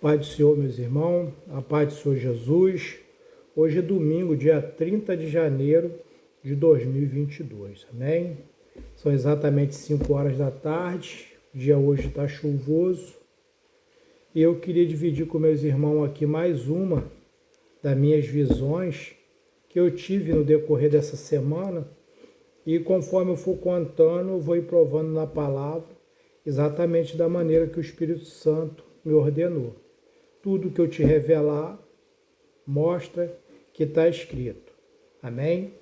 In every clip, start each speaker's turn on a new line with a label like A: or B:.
A: Paz do Senhor, meus irmãos, a paz do Senhor Jesus. Hoje é domingo, dia 30 de janeiro de 2022, amém? São exatamente 5 horas da tarde, o dia hoje está chuvoso. E eu queria dividir com meus irmãos aqui mais uma das minhas visões que eu tive no decorrer dessa semana. E conforme eu for contando, eu vou ir provando na palavra exatamente da maneira que o Espírito Santo me ordenou. Tudo que eu te revelar, mostra que está escrito. Amém?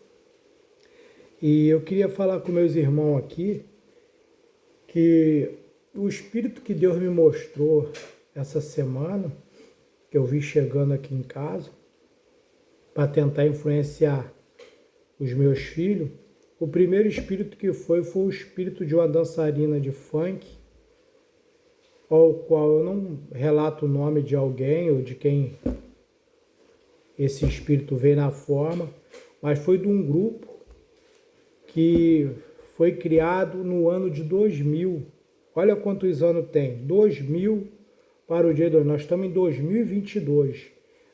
A: E eu queria falar com meus irmãos aqui que o Espírito que Deus me mostrou essa semana, que eu vi chegando aqui em casa, para tentar influenciar os meus filhos, o primeiro espírito que foi o espírito de uma dançarina de funk, ao qual eu não relato o nome de alguém ou de quem esse espírito veio na forma, mas foi de um grupo que foi criado no ano de 2000. Olha quantos anos tem, 2000 para o dia de hoje. Nós estamos em 2022,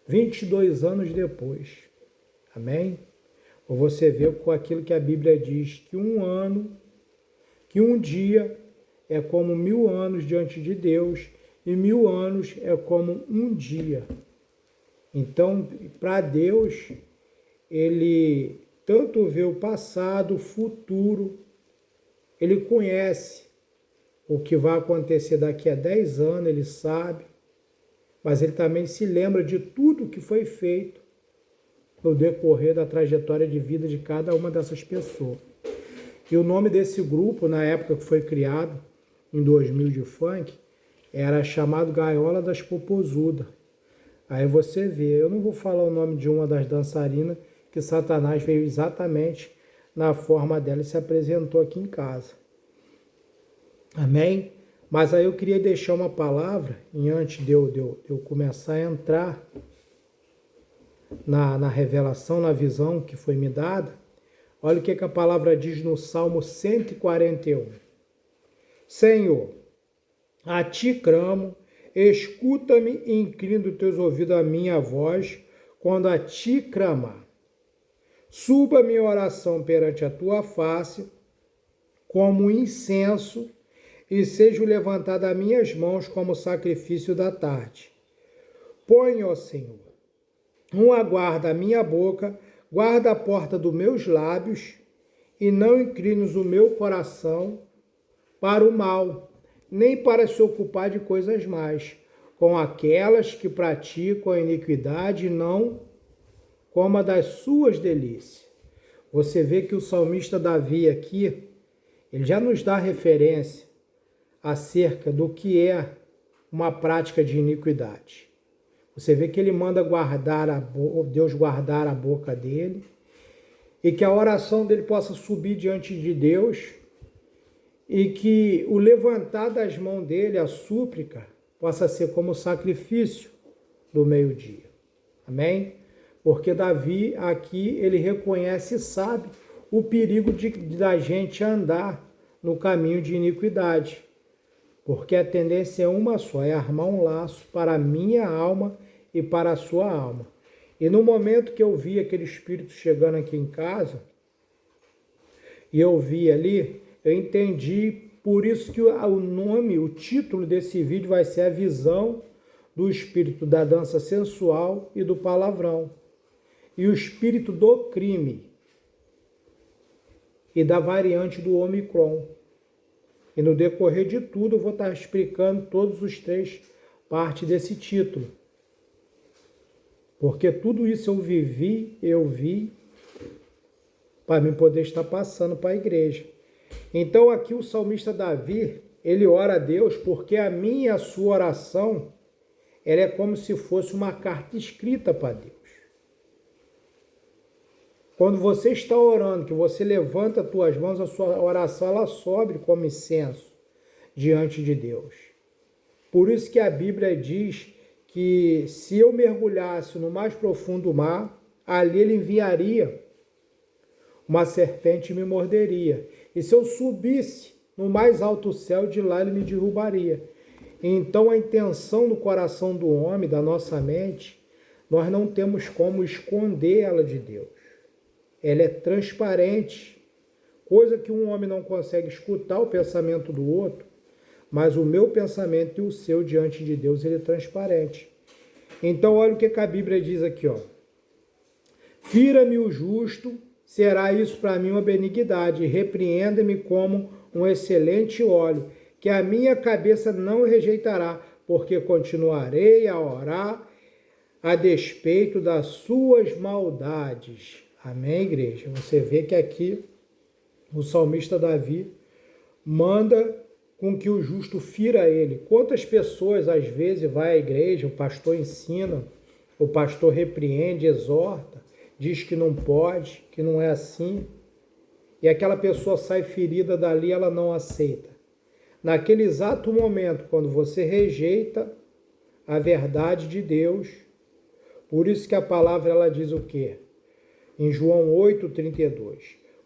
A: 22 anos depois. Amém? Ou você vê com aquilo que a Bíblia diz, que um dia é como 1000 anos diante de Deus, e 1000 anos é como um dia. Então, para Deus, Ele tanto vê o passado, o futuro, Ele conhece o que vai acontecer daqui a 10 anos, Ele sabe, mas Ele também se lembra de tudo que foi feito no decorrer da trajetória de vida de cada uma dessas pessoas. E o nome desse grupo, na época que foi criado, em 2000 de funk, era chamado Gaiola das Popozudas. Aí você vê, eu não vou falar o nome de uma das dançarinas, que Satanás veio exatamente na forma dela e se apresentou aqui em casa. Amém? Mas aí eu queria deixar uma palavra, e antes de eu começar a entrar na revelação, na visão que foi me dada, olha o que a palavra diz no Salmo 141. Senhor, a ti clamo, escuta-me e inclina os teus ouvidos à minha voz, quando a ti clamar. Suba minha oração perante a tua face, como incenso, e seja levantada as minhas mãos como sacrifício da tarde. Põe, ó Senhor, uma guarda a minha boca, guarda a porta dos meus lábios, e não inclines o meu coração para o mal, nem para se ocupar de coisas más, com aquelas que praticam a iniquidade, não como a das suas delícias. Você vê que o salmista Davi aqui, ele já nos dá referência acerca do que é uma prática de iniquidade. Você vê que ele manda Deus guardar a boca dele, e que a oração dele possa subir diante de Deus, e que o levantar das mãos dele, a súplica, possa ser como sacrifício do meio-dia. Amém? Porque Davi aqui, ele reconhece e sabe o perigo da gente andar no caminho de iniquidade. Porque a tendência é uma só, é armar um laço para a minha alma e para a sua alma. E no momento que eu vi aquele espírito chegando aqui em casa, e eu vi ali, eu entendi, por isso que o título desse vídeo vai ser a visão do espírito da dança sensual e do palavrão. E o espírito do crime e da variante do Omicron. E no decorrer de tudo eu vou estar explicando todos os 3 partes desse título. Porque tudo isso eu vi, para mim poder estar passando para a igreja. Então aqui o salmista Davi, ele ora a Deus porque a minha e a sua oração, ela é como se fosse uma carta escrita para Deus. Quando você está orando, que você levanta as tuas mãos, a sua oração ela sobe como incenso diante de Deus. Por isso que a Bíblia diz que se eu mergulhasse no mais profundo mar, ali ele enviaria uma serpente e me morderia. E se eu subisse no mais alto céu, de lá ele me derrubaria. Então a intenção do coração do homem, da nossa mente, nós não temos como esconder ela de Deus. Ela é transparente, coisa que um homem não consegue escutar o pensamento do outro, mas o meu pensamento e o seu diante de Deus, ele é transparente. Então olha o que a Bíblia diz aqui, ó. Fira-me o justo, será isso para mim uma benignidade, repreenda-me como um excelente óleo, que a minha cabeça não rejeitará, porque continuarei a orar a despeito das suas maldades. Amém, igreja? Você vê que aqui o salmista Davi manda com que o justo fira ele. Quantas pessoas às vezes vai à igreja, o pastor ensina, o pastor repreende, exorta, diz que não pode, que não é assim, e aquela pessoa sai ferida dali, ela não aceita. Naquele exato momento, quando você rejeita a verdade de Deus, por isso que a palavra ela diz o quê? Em João 8,32,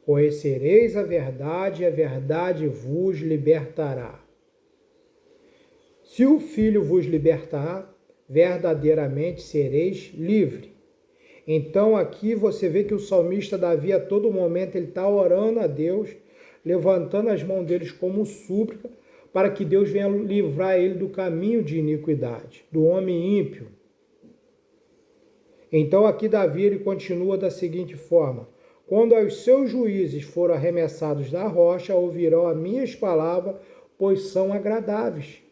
A: conhecereis a verdade e a verdade vos libertará. Se o Filho vos libertar, verdadeiramente sereis livre. Então aqui você vê que o salmista Davi a todo momento ele está orando a Deus, levantando as mãos deles como súplica, para que Deus venha livrar ele do caminho de iniquidade, do homem ímpio. Então aqui Davi ele continua da seguinte forma: quando os seus juízes foram arremessados da rocha, ouvirão as minhas palavras, pois são agradáveis.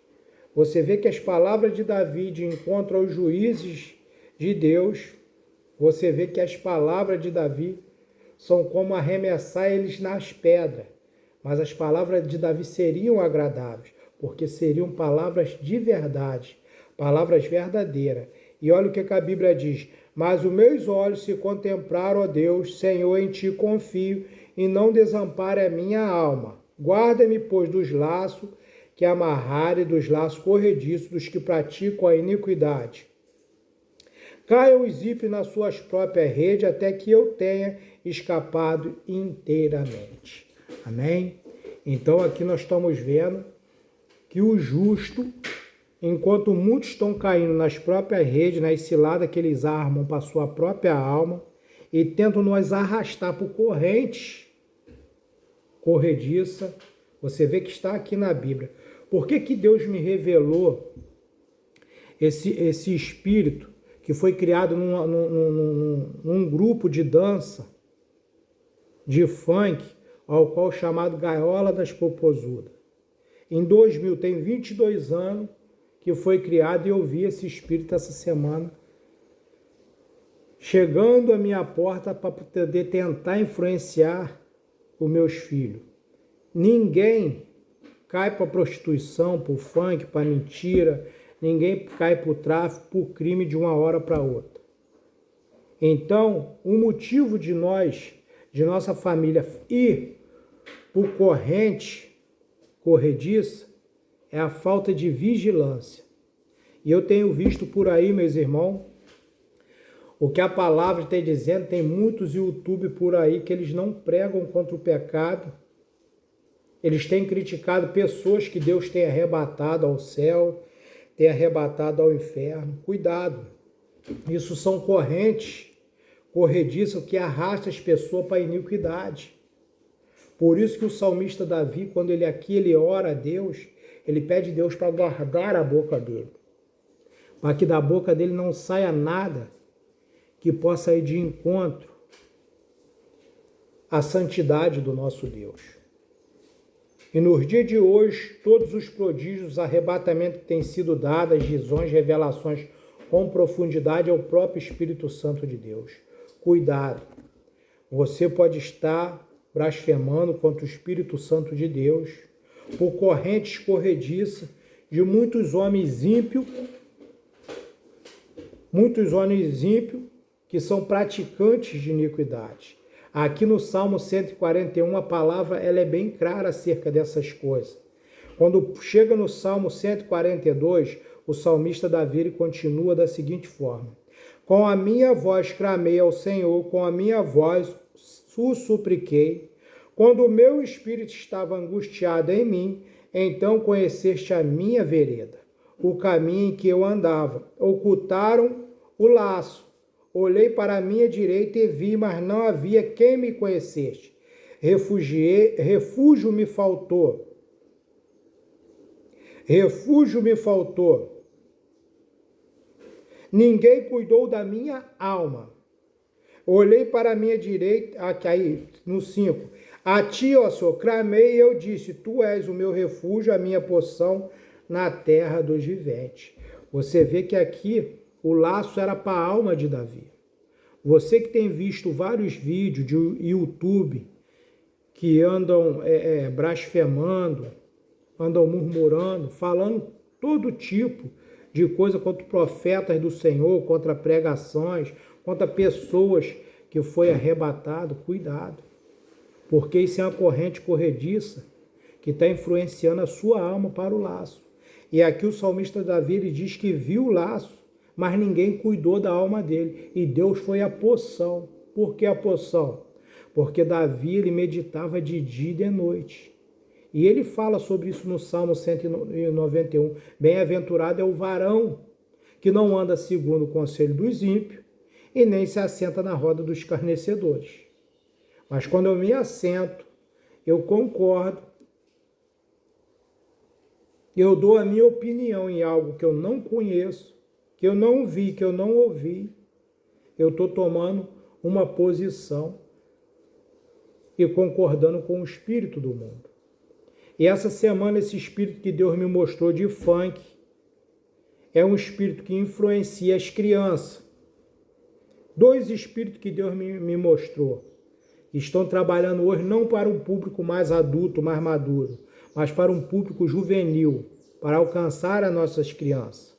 A: Você vê que as palavras de Davi de encontro aos juízes de Deus, você vê que as palavras de Davi são como arremessar eles nas pedras. Mas as palavras de Davi seriam agradáveis, porque seriam palavras de verdade, palavras verdadeiras. E olha o que a Bíblia diz: mas os meus olhos se contemplaram, ó Deus, Senhor, em ti confio, e não desampare a minha alma. Guarda-me, pois, dos laços que amarrarem, dos laços corrediços dos que praticam a iniquidade. Caiam os ímpios nas suas próprias redes, até que eu tenha escapado inteiramente. Amém? Então aqui nós estamos vendo que o justo, enquanto muitos estão caindo nas próprias redes, nas ciladas que eles armam para a sua própria alma e tentam nos arrastar por correntes corrediça, você vê que está aqui na Bíblia. Por que Deus me revelou esse espírito que foi criado num grupo de dança, de funk, ao qual chamado Gaiola das Popozudas? Em 2000, tem 22 anos que foi criado, e eu vi esse espírito essa semana chegando à minha porta para poder tentar influenciar os meus filhos. Ninguém cai para prostituição, para o funk, para mentira, ninguém cai para o tráfico, por crime de uma hora para outra. Então, o motivo de nossa família ir por corrente corrediça é a falta de vigilância. E eu tenho visto por aí, meus irmãos, o que a palavra está dizendo, tem muitos YouTube por aí que eles não pregam contra o pecado. Eles têm criticado pessoas que Deus tem arrebatado ao céu, tem arrebatado ao inferno. Cuidado, isso são correntes corrediças que arrastam as pessoas para a iniquidade. Por isso que o salmista Davi, quando ele ora a Deus, ele pede a Deus para guardar a boca dele, para que da boca dele não saia nada que possa ir de encontro à santidade do nosso Deus. E nos dias de hoje, todos os prodígios, arrebatamento que têm sido dados, visões, revelações com profundidade, é o próprio Espírito Santo de Deus. Cuidado, você pode estar blasfemando contra o Espírito Santo de Deus por correntes corrediças de muitos homens ímpios que são praticantes de iniquidade. Aqui no Salmo 141, a palavra ela é bem clara acerca dessas coisas. Quando chega no Salmo 142, o salmista Davi continua da seguinte forma: com a minha voz clamei ao Senhor, com a minha voz o supliquei. Quando o meu espírito estava angustiado em mim, então conheceste a minha vereda. o caminho em que eu andava. Ocultaram o laço. Olhei para a minha direita e vi, mas não havia quem me conhecesse. Refúgio me faltou. Refúgio me faltou. Ninguém cuidou da minha alma. Olhei para a minha direita, aí no 5. A ti, ó Senhor, clamei e eu disse, tu és o meu refúgio, a minha porção na terra dos viventes. Você vê que aqui o laço era para a alma de Davi. Você que tem visto vários vídeos de YouTube que andam blasfemando, andam murmurando, falando todo tipo de coisa contra profetas do Senhor, contra pregações, contra pessoas que foi arrebatado, cuidado. Porque isso é uma corrente corrediça que está influenciando a sua alma para o laço. E aqui o salmista Davi ele diz que viu o laço, mas ninguém cuidou da alma dele. E Deus foi a porção. Por que a porção? Porque Davi ele meditava de dia e de noite. E ele fala sobre isso no Salmo 191. Bem-aventurado é o varão que não anda segundo o conselho dos ímpios e nem se assenta na roda dos escarnecedores. Mas quando eu me assento, eu concordo, eu dou a minha opinião em algo que eu não conheço, que eu não vi, que eu não ouvi, eu estou tomando uma posição e concordando com o espírito do mundo. E essa semana, esse espírito que Deus me mostrou de funk é um espírito que influencia as crianças. Dois espíritos que Deus me mostrou, que estão trabalhando hoje não para um público mais adulto, mais maduro, mas para um público juvenil, para alcançar as nossas crianças.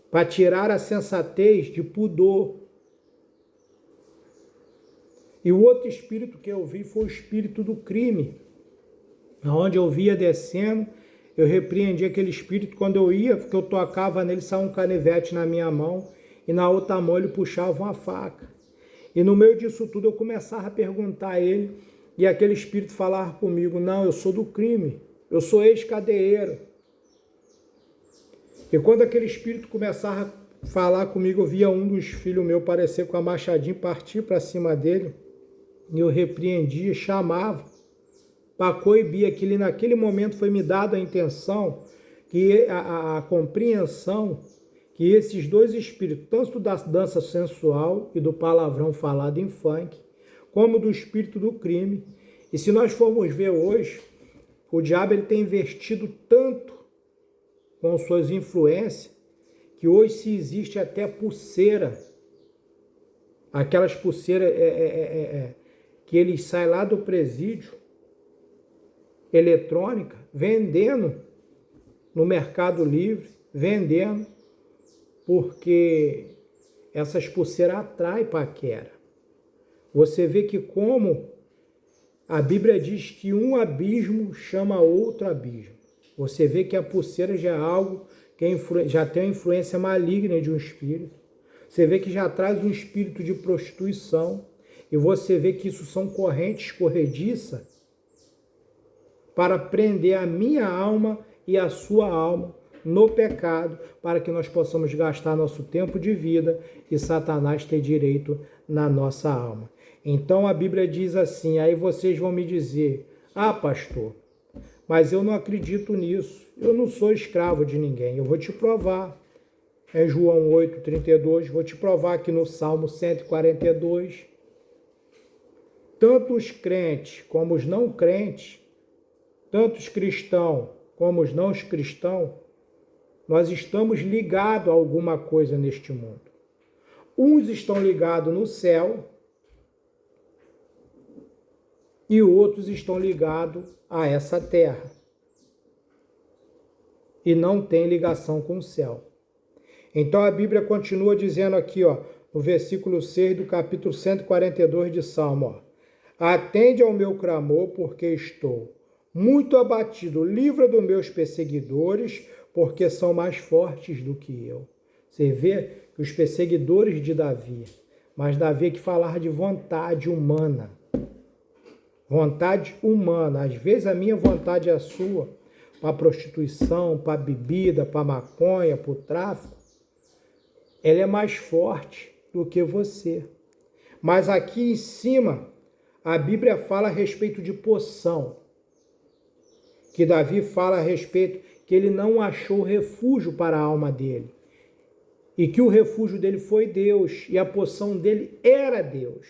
A: Para tirar a sensatez de pudor. E o outro espírito que eu vi foi o espírito do crime. Onde eu via descendo, eu repreendi aquele espírito. Quando eu ia, porque eu tocava nele, saia um canivete na minha mão, e na outra mão ele puxava uma faca. E no meio disso tudo eu começava a perguntar a ele, e aquele espírito falava comigo, não, eu sou do crime, eu sou ex-cadeieiro. E quando aquele espírito começava a falar comigo, eu via um dos filhos meus parecer com a machadinha, partir para cima dele, e eu repreendia, chamava, para coibir aquilo. E naquele momento foi me dada a intenção, que a compreensão, que esses dois espíritos, tanto da dança sensual e do palavrão falado em funk, como do espírito do crime. E se nós formos ver hoje, o diabo ele tem investido tanto com suas influências, que hoje se existe até pulseira, aquelas pulseiras que eles saem lá do presídio, eletrônica, vendendo no Mercado Livre, vendendo, porque essas pulseiras atraem paquera. Você vê que como a Bíblia diz que um abismo chama outro abismo. Você vê que a pulseira já é algo que já tem uma influência maligna de um espírito. Você vê que já traz um espírito de prostituição. E você vê que isso são correntes corrediças para prender a minha alma e a sua alma no pecado, para que nós possamos gastar nosso tempo de vida e Satanás ter direito na nossa alma. Então a Bíblia diz assim, aí vocês vão me dizer, pastor, mas eu não acredito nisso, eu não sou escravo de ninguém, eu vou te provar. É João 8,32, vou te provar aqui no Salmo 142. Tanto os crentes como os não crentes, tanto os cristãos como os não cristãos, nós estamos ligados a alguma coisa neste mundo. Uns estão ligados no céu e outros estão ligados a essa terra e não tem ligação com o céu. Então a Bíblia continua dizendo aqui, no versículo 6 do capítulo 142 de Salmo, atende ao meu clamor, porque estou muito abatido, livra dos meus perseguidores, porque são mais fortes do que eu. Você vê que os perseguidores de Davi, mas Davi que falava de vontade humana. Vontade humana. Às vezes a minha vontade é a sua. para a prostituição, para a bebida, para a maconha, para o tráfico, ela é mais forte do que você. Mas aqui em cima, a Bíblia fala a respeito de poção, que Davi fala a respeito que ele não achou refúgio para a alma dele, e que o refúgio dele foi Deus, e a poção dele era Deus.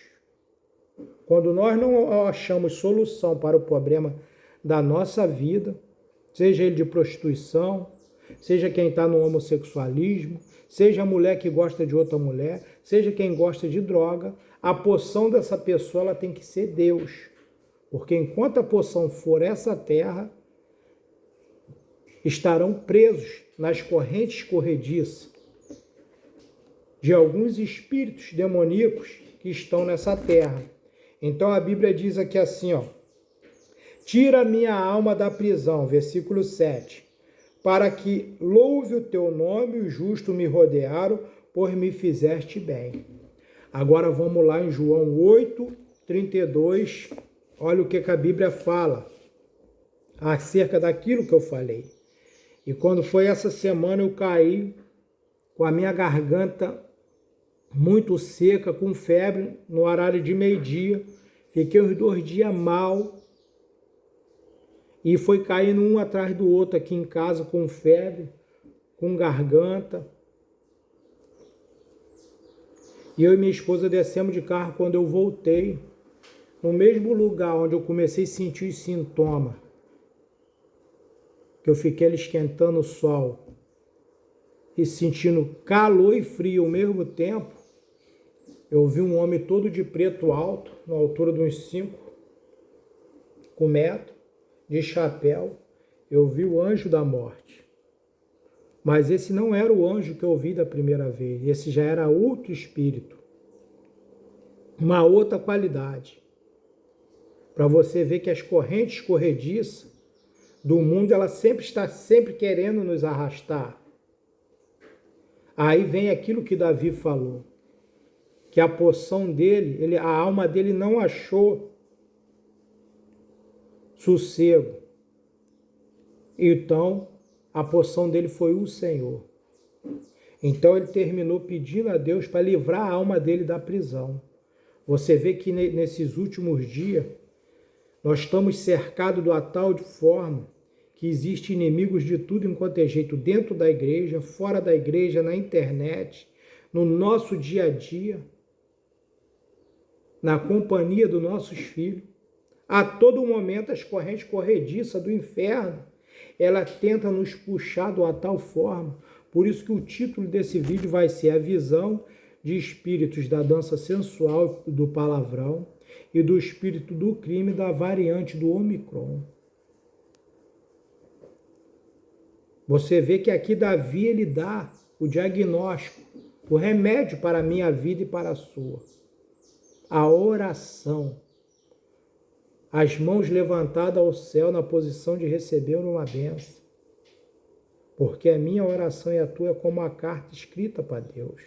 A: Quando nós não achamos solução para o problema da nossa vida, seja ele de prostituição, seja quem está no homossexualismo, seja a mulher que gosta de outra mulher, seja quem gosta de droga, a poção dessa pessoa ela tem que ser Deus. Porque enquanto a poção for essa terra, estarão presos nas correntes corrediças de alguns espíritos demoníacos que estão nessa terra. Então a Bíblia diz aqui assim, ó: tira a minha alma da prisão, versículo 7, para que louve o teu nome, os justos me rodearam, pois me fizeste bem. Agora vamos lá em João 8:32, olha o que a Bíblia fala acerca daquilo que eu falei. E quando foi essa semana eu caí com a minha garganta muito seca, com febre, no horário de meio-dia. Fiquei os 2 dias mal e foi caindo um atrás do outro aqui em casa com febre, com garganta. E eu e minha esposa descemos de carro. Quando eu voltei, no mesmo lugar onde eu comecei a sentir os sintomas, que eu fiquei ali esquentando o sol e sentindo calor e frio ao mesmo tempo, eu vi um homem todo de preto alto, na altura de uns 5 metros, de chapéu. Eu vi o anjo da morte. Mas esse não era o anjo que eu vi da primeira vez. Esse já era outro espírito. Uma outra qualidade. Para você ver que as correntes corrediças do mundo, ela está sempre querendo nos arrastar. Aí vem aquilo que Davi falou, que a poção dele, a alma dele não achou sossego. Então, a poção dele foi o Senhor. Então, ele terminou pedindo a Deus para livrar a alma dele da prisão. Você vê que nesses últimos dias, nós estamos cercados de uma tal forma que existem inimigos de tudo enquanto é jeito, dentro da igreja, fora da igreja, na internet, no nosso dia a dia, na companhia dos nossos filhos. A todo momento as correntes corrediças do inferno, ela tenta nos puxar de uma tal forma. Por isso que o título desse vídeo vai ser a visão de espíritos da dança sensual do palavrão e do espírito do crime da variante do Omicron. Você vê que aqui Davi ele dá o diagnóstico, o remédio para a minha vida e para a sua. A oração. As mãos levantadas ao céu na posição de receber uma bênção. Porque a minha oração e a tua é como uma carta escrita para Deus.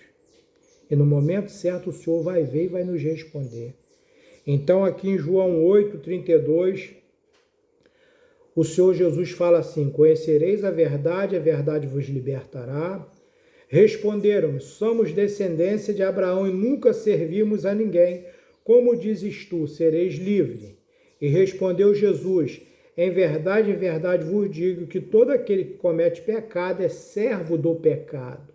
A: E no momento certo o Senhor vai ver e vai nos responder. Então aqui em João 8:32, o Senhor Jesus fala assim: conhecereis a verdade vos libertará. Responderam: somos descendência de Abraão e nunca servimos a ninguém. Como dizes tu, sereis livre? E respondeu Jesus: em verdade vos digo que todo aquele que comete pecado é servo do pecado.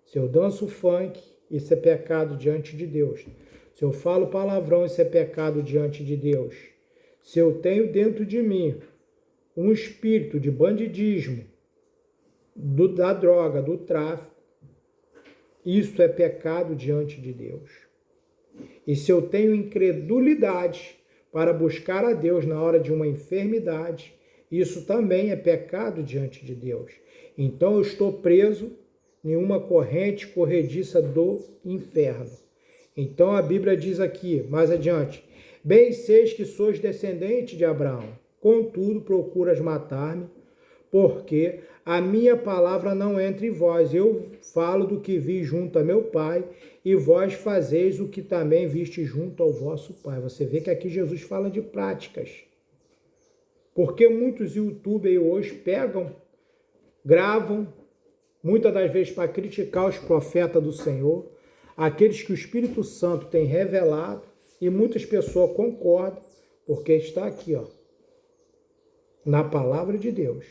A: Se eu danço funk, isso é pecado diante de Deus. Se eu falo palavrão, isso é pecado diante de Deus. Se eu tenho dentro de mim um espírito de bandidismo, da droga, do tráfico, isso é pecado diante de Deus. E se eu tenho incredulidade para buscar a Deus na hora de uma enfermidade, isso também é pecado diante de Deus. Então eu estou preso em uma corrente corrediça do inferno. Então a Bíblia diz aqui, mais adiante: bem seis que sois descendente de Abraão, contudo procuras matar-me, porque a minha palavra não entra em vós. Eu falo do que vi junto a meu Pai, e vós fazeis o que também viste junto ao vosso Pai. Você vê que aqui Jesus fala de práticas. Porque muitos youtubers hoje pegam, gravam, muitas das vezes para criticar os profetas do Senhor, aqueles que o Espírito Santo tem revelado, e muitas pessoas concordam, porque está aqui, ó, na palavra de Deus.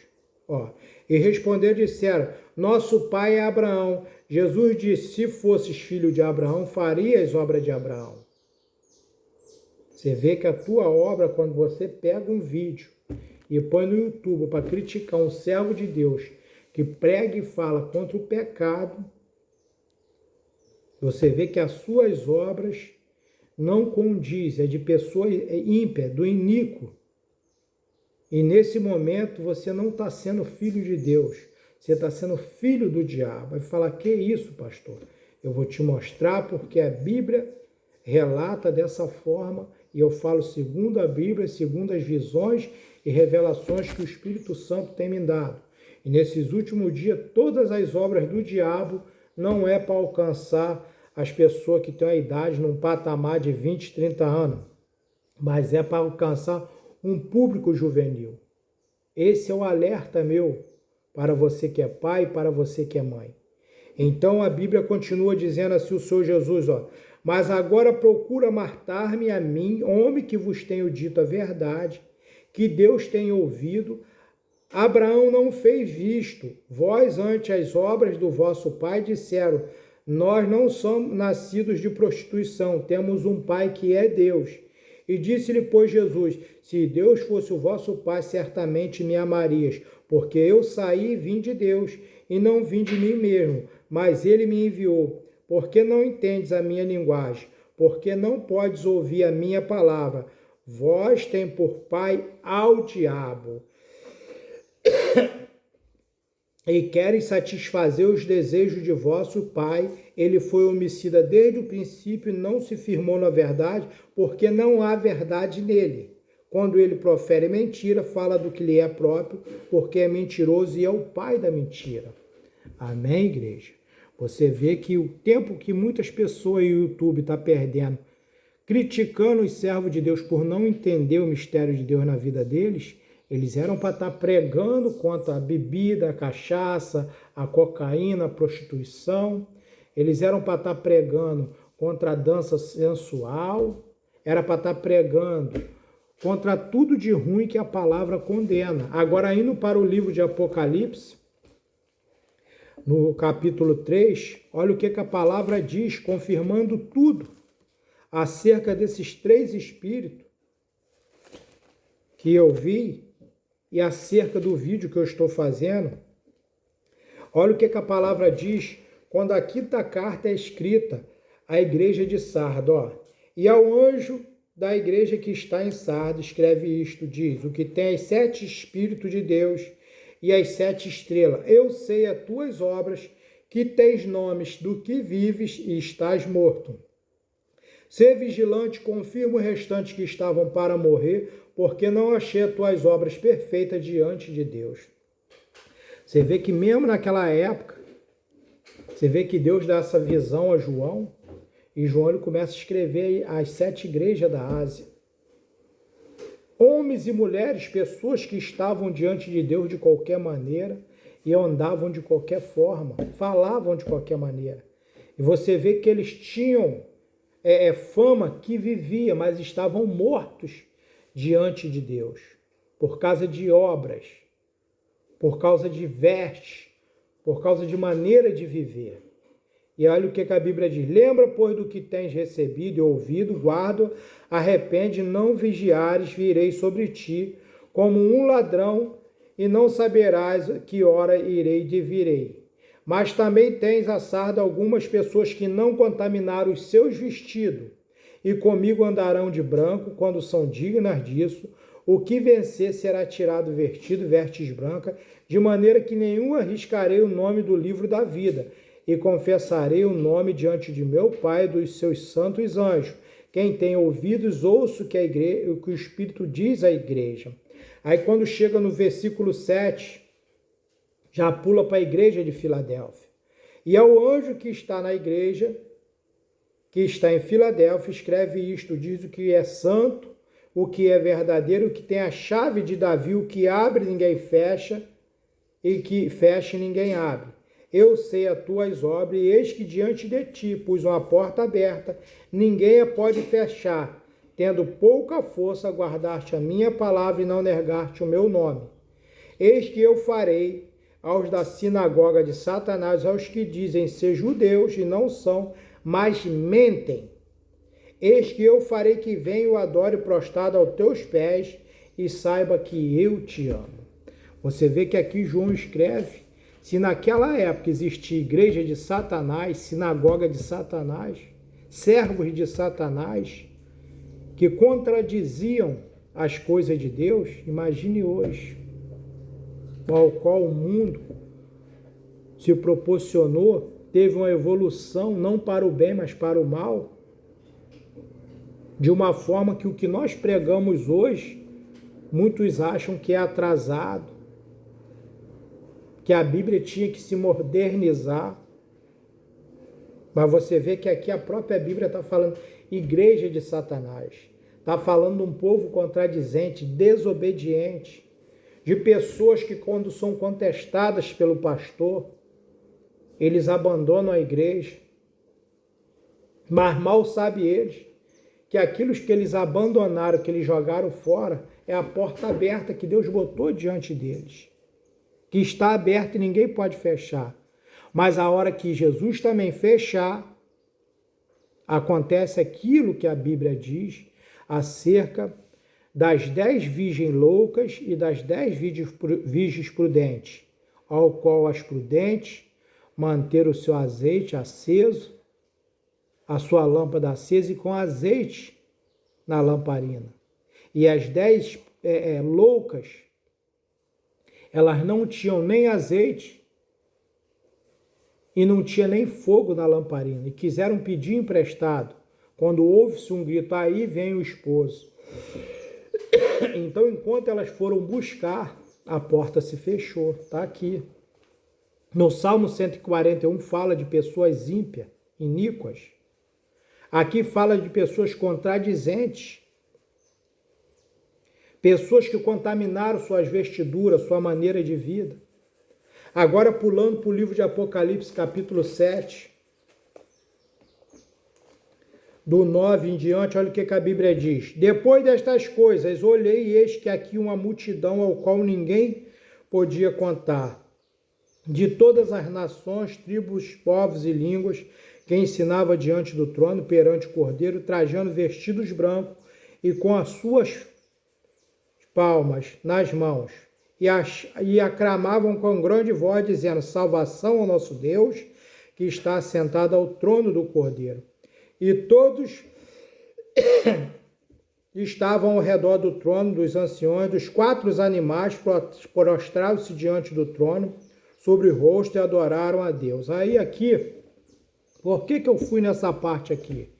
A: Ó, e responderam e disseram, nosso pai é Abraão. Jesus disse, se fosses filho de Abraão, farias obra de Abraão. Você vê que a tua obra, quando você pega um vídeo e põe no YouTube para criticar um servo de Deus que prega e fala contra o pecado, você vê que as suas obras não condizem, é de pessoa ímpia, do iníquo. E nesse momento você não está sendo filho de Deus, você está sendo filho do diabo. Vai falar, que isso, pastor? Eu vou te mostrar porque a Bíblia relata dessa forma e eu falo segundo a Bíblia, segundo as visões e revelações que o Espírito Santo tem me dado. E nesses últimos dias, todas as obras do diabo não é para alcançar as pessoas que têm a idade num patamar de 20, 30 anos, mas é para alcançar um público juvenil. Esse é o alerta meu para você que é pai, para você que é mãe. Então a Bíblia continua dizendo assim, o Senhor Jesus, ó, mas agora procura matar-me a mim, homem que vos tenho dito a verdade, que Deus tem ouvido. Abraão não fez isto. Vós, ante as obras do vosso pai, disseram, nós não somos nascidos de prostituição, temos um pai que é Deus. E disse-lhe, pois, Jesus, se Deus fosse o vosso pai, certamente me amarias, porque eu saí e vim de Deus, e não vim de mim mesmo, mas ele me enviou. Porque não entendes a minha linguagem? Porque não podes ouvir a minha palavra? Vós tem por pai ao diabo, e queres satisfazer os desejos de vosso pai. Ele foi homicida desde o princípio e não se firmou na verdade, porque não há verdade nele. Quando ele profere mentira, fala do que lhe é próprio, porque é mentiroso e é o pai da mentira. Amém, igreja? Você vê que o tempo que muitas pessoas no YouTube estão perdendo, criticando os servos de Deus por não entender o mistério de Deus na vida deles, eles eram para estar pregando contra a bebida, a cachaça, a cocaína, a prostituição. Eles eram para estar pregando contra a dança sensual. Era para estar pregando contra tudo de ruim que a palavra condena. Agora, indo para o livro de Apocalipse, no capítulo 3, olha o que a palavra diz, confirmando tudo acerca desses três espíritos que eu vi e acerca do vídeo que eu estou fazendo. Olha o que a palavra diz quando a quinta carta é escrita à igreja de Sardo. Ó. E ao anjo da igreja que está em Sardo, escreve isto, diz, o que tem as 7 Espíritos de Deus e as 7 estrelas. Eu sei as tuas obras, que tens nomes do que vives e estás morto. Sê vigilante, confirma o restante que estavam para morrer, porque não achei as tuas obras perfeitas diante de Deus. Você vê que mesmo naquela época, você vê que Deus dá essa visão a João, e João ele começa a escrever as 7 igrejas da Ásia. Homens e mulheres, pessoas que estavam diante de Deus de qualquer maneira e andavam de qualquer forma, falavam de qualquer maneira. E você vê que eles tinham fama que vivia, mas estavam mortos diante de Deus, por causa de obras, por causa de vestes, por causa de maneira de viver. E olha o que a Bíblia diz, lembra, pois, do que tens recebido e ouvido, guarda, arrepende, não vigiares, virei sobre ti, como um ladrão, e não saberás que hora irei e virei. Mas também tens assado algumas pessoas que não contaminaram os seus vestidos, e comigo andarão de branco, quando são dignas disso. O que vencer será tirado vestido, vestes brancas, de maneira que nenhum arriscarei o nome do livro da vida, e confessarei o nome diante de meu Pai e dos seus santos anjos. Quem tem ouvidos, ouça o que o Espírito diz à igreja. Aí quando chega no versículo 7, já pula para a igreja de Filadélfia. E ao anjo que está na igreja, que está em Filadélfia, escreve isto, diz o que é santo, o que é verdadeiro, o que tem a chave de Davi, o que abre ninguém fecha, e que fecha e ninguém abre. Eu sei as tuas obras, e eis que diante de ti pus uma porta aberta, ninguém a pode fechar. Tendo pouca força, guardaste a minha palavra e não negaste o meu nome. Eis que eu farei aos da sinagoga de Satanás, aos que dizem ser judeus e não são, mas mentem. Eis que eu farei que venha o adore prostrado aos teus pés e saiba que eu te amo. Você vê que aqui João escreve, se naquela época existia igreja de Satanás, sinagoga de Satanás, servos de Satanás, que contradiziam as coisas de Deus, imagine hoje, ao qual o mundo se proporcionou, teve uma evolução não para o bem, mas para o mal, de uma forma que o que nós pregamos hoje, muitos acham que é atrasado, que a Bíblia tinha que se modernizar. Mas você vê que aqui a própria Bíblia está falando igreja de Satanás. Está falando de um povo contradizente, desobediente, de pessoas que quando são contestadas pelo pastor, eles abandonam a igreja. Mas mal sabe eles que aquilo que eles abandonaram, que eles jogaram fora, é a porta aberta que Deus botou diante deles, que está aberta e ninguém pode fechar. Mas a hora que Jesus também fechar, acontece aquilo que a Bíblia diz acerca das 10 virgens loucas e das 10 virgens prudentes, ao qual as prudentes manteram o seu azeite aceso, a sua lâmpada acesa e com azeite na lamparina. E as 10 loucas, elas não tinham nem azeite e não tinha nem fogo na lamparina. E quiseram pedir emprestado. Quando ouve-se um grito, aí vem o esposo. Então, enquanto elas foram buscar, a porta se fechou. Está aqui. No Salmo 141 fala de pessoas ímpias, iníquas. Aqui fala de pessoas contradizentes. Pessoas que contaminaram suas vestiduras, sua maneira de vida. Agora pulando para o livro de Apocalipse, capítulo 7, do 9 em diante, olha o que a Bíblia diz. Depois destas coisas, olhei e eis que aqui uma multidão ao qual ninguém podia contar, de todas as nações, tribos, povos e línguas, que ensinava diante do trono, perante o Cordeiro, trajando vestidos brancos e com as suas palmas nas mãos, e aclamavam com grande voz, dizendo: salvação ao nosso Deus, que está assentado ao trono do Cordeiro. E todos estavam ao redor do trono, dos anciões, dos 4 animais, prostraram-se diante do trono, sobre o rosto, e adoraram a Deus. Aí aqui, por que eu fui nessa parte aqui?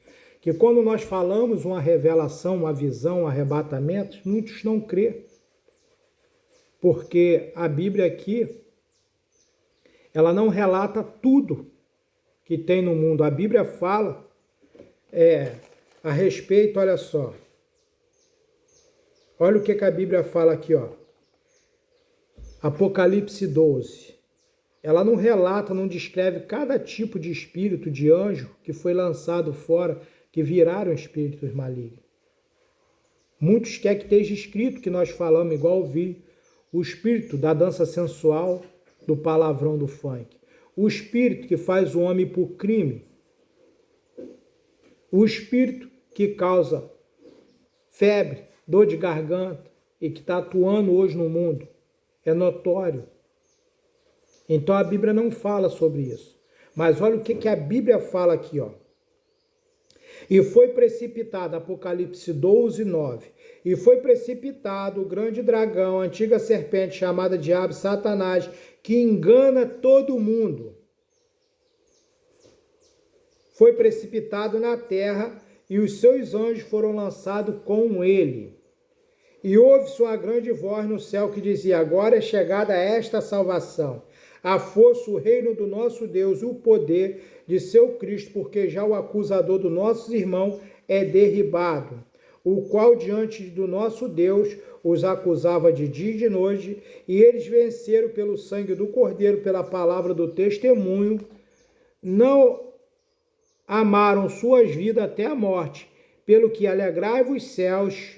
A: Que quando nós falamos uma revelação, uma visão, um arrebatamento, muitos não crê. Porque a Bíblia aqui, ela não relata tudo que tem no mundo. A Bíblia fala a respeito, olha só. Olha o que a Bíblia fala aqui, ó. Apocalipse 12. Ela não relata, não descreve cada tipo de espírito, de anjo que foi lançado fora, que viraram espíritos malignos. Muitos querem que esteja escrito que nós falamos, igual vi, o espírito da dança sensual, do palavrão do funk. O espírito que faz o homem por crime. O espírito que causa febre, dor de garganta e que está atuando hoje no mundo. É notório. Então a Bíblia não fala sobre isso. Mas olha o que a Bíblia fala aqui, ó. E foi precipitado, Apocalipse 12, 9. E foi precipitado o grande dragão, a antiga serpente chamada Diabo, Satanás, que engana todo mundo. Foi precipitado na terra e os seus anjos foram lançados com ele. E ouve-se uma grande voz no céu que dizia: agora é chegada esta salvação, a força, o reino do nosso Deus, o poder de seu Cristo, porque já o acusador dos nossos irmãos é derribado, o qual diante do nosso Deus os acusava de dia e de noite, e eles venceram pelo sangue do Cordeiro, pela palavra do testemunho, não amaram suas vidas até a morte, pelo que alegrai-vos céus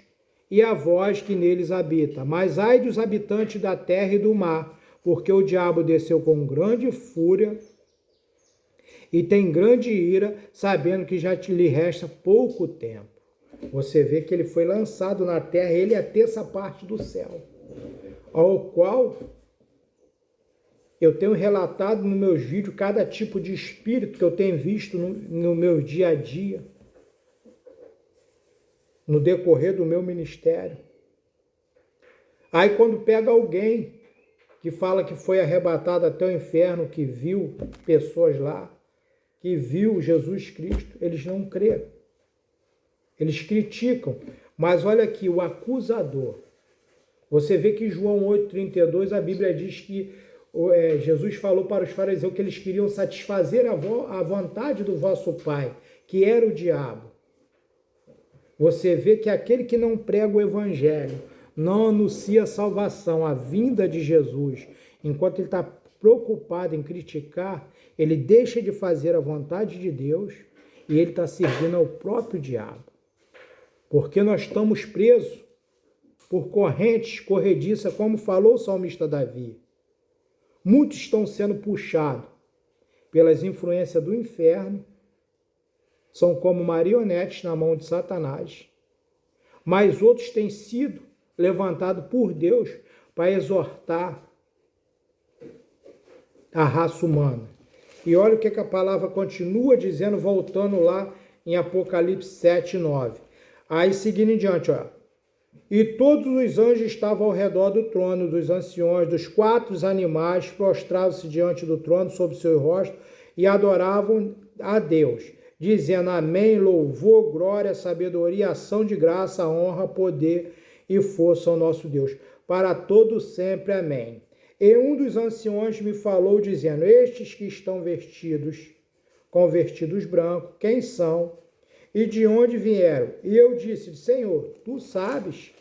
A: e a vós que neles habita. Mas ai dos habitantes da terra e do mar, porque o diabo desceu com grande fúria e tem grande ira, sabendo que já lhe resta pouco tempo. Você vê que ele foi lançado na terra, ele é a terça parte do céu, ao qual eu tenho relatado nos meus vídeos cada tipo de espírito que eu tenho visto no meu dia a dia, no decorrer do meu ministério. Aí quando pega alguém que fala que foi arrebatado até o inferno, que viu pessoas lá, que viu Jesus Cristo, eles não creem. Eles criticam. Mas olha aqui, o acusador. Você vê que em João 8,32 a Bíblia diz que Jesus falou para os fariseus que eles queriam satisfazer a vontade do vosso pai, que era o diabo. Você vê que aquele que não prega o evangelho, não anuncia a salvação, a vinda de Jesus, enquanto ele está preocupado em criticar, ele deixa de fazer a vontade de Deus e ele está servindo ao próprio diabo. Porque nós estamos presos por correntes corrediças, como falou o salmista Davi. Muitos estão sendo puxados pelas influências do inferno, são como marionetes na mão de Satanás, mas outros têm sido levantados por Deus para exortar a raça humana. E olha o que a palavra continua dizendo, voltando lá em Apocalipse 7:9. Aí seguindo em diante, ó. E todos os anjos estavam ao redor do trono, dos anciões, dos 4 animais, prostravam-se diante do trono sobre seu rosto e adoravam a Deus, dizendo amém, louvor, glória, sabedoria, ação de graça, honra, poder e força ao nosso Deus, para todo sempre, amém. E um dos anciões me falou, dizendo, estes que estão com vestidos brancos, quem são? E de onde vieram? E eu disse, Senhor, tu sabes.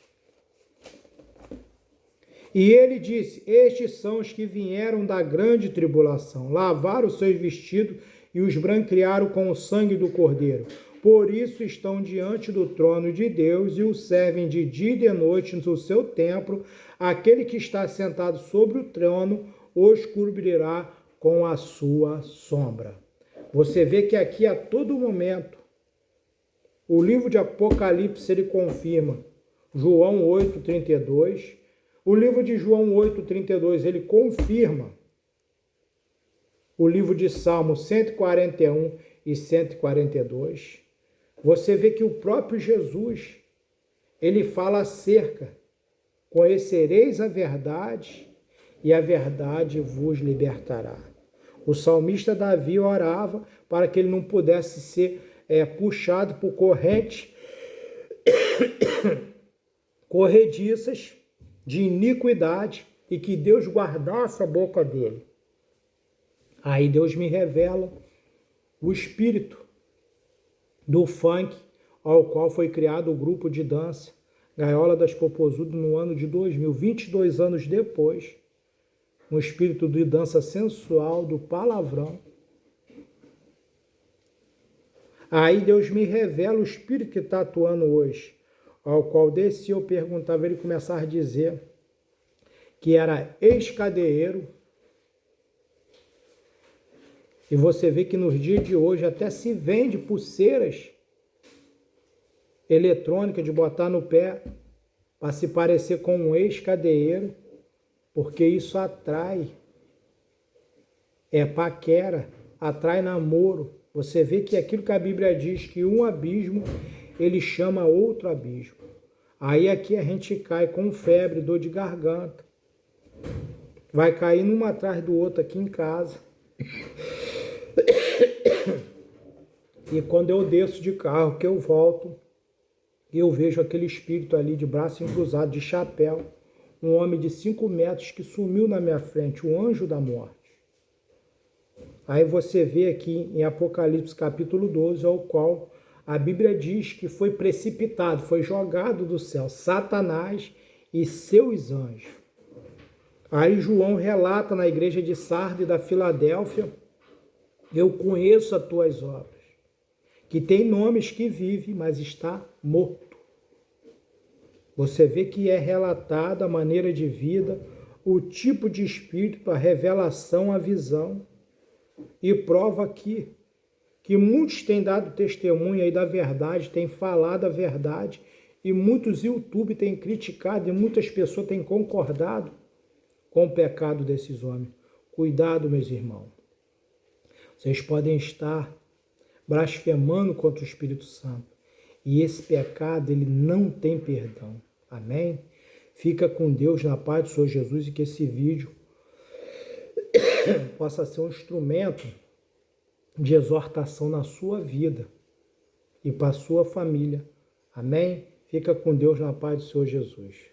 A: E ele disse, estes são os que vieram da grande tribulação, lavaram os seus vestidos e os branquearam com o sangue do Cordeiro. Por isso estão diante do trono de Deus e o servem de dia e de noite no seu templo. Aquele que está sentado sobre o trono os cobrirá com a sua sombra. Você vê que aqui a todo momento, o livro de Apocalipse ele confirma João 8,32. O livro de João 8,32 ele confirma o livro de Salmo 141 e 142. Você vê que o próprio Jesus, ele fala acerca, conhecereis a verdade e a verdade vos libertará. O salmista Davi orava para que ele não pudesse ser puxado por correntes corrediças de iniquidade e que Deus guardasse a boca dele. Aí Deus me revela o espírito do funk, ao qual foi criado o grupo de dança Gaiola das Popozudas no ano de 2000, 22 anos depois, um espírito de dança sensual, do palavrão. Aí Deus me revela o espírito que está atuando hoje, ao qual desci eu perguntava, ele começava a dizer que era ex-cadeiro. E você vê que nos dias de hoje até se vende pulseiras eletrônicas de botar no pé para se parecer com um ex-cadeiro, porque isso atrai, paquera, atrai namoro. Você vê que aquilo que a Bíblia diz, que um abismo, ele chama outro abismo. Aí aqui a gente cai com febre, dor de garganta. Vai cair num atrás do outro aqui em casa. E quando eu desço de carro, que eu volto, eu vejo aquele espírito ali de braço cruzado, de chapéu, um homem de 5 metros que sumiu na minha frente, o anjo da morte. Aí você vê aqui em Apocalipse capítulo 12, ao qual A Bíblia diz que foi precipitado, foi jogado do céu, Satanás e seus anjos. Aí João relata na igreja de Sardes e da Filadélfia: eu conheço as tuas obras, que tem nomes que vive, mas está morto. Você vê que é relatada a maneira de vida, o tipo de espírito, a revelação, a visão, e prova aqui que muitos têm dado testemunho aí da verdade, têm falado a verdade, e muitos YouTube têm criticado e muitas pessoas têm concordado com o pecado desses homens. Cuidado, meus irmãos. Vocês podem estar blasfemando contra o Espírito Santo. E esse pecado, ele não tem perdão. Amém? Fica com Deus, na paz do Senhor Jesus, e que esse vídeo possa ser um instrumento de exortação na sua vida e para a sua família. Amém? Fica com Deus, na paz do Senhor Jesus.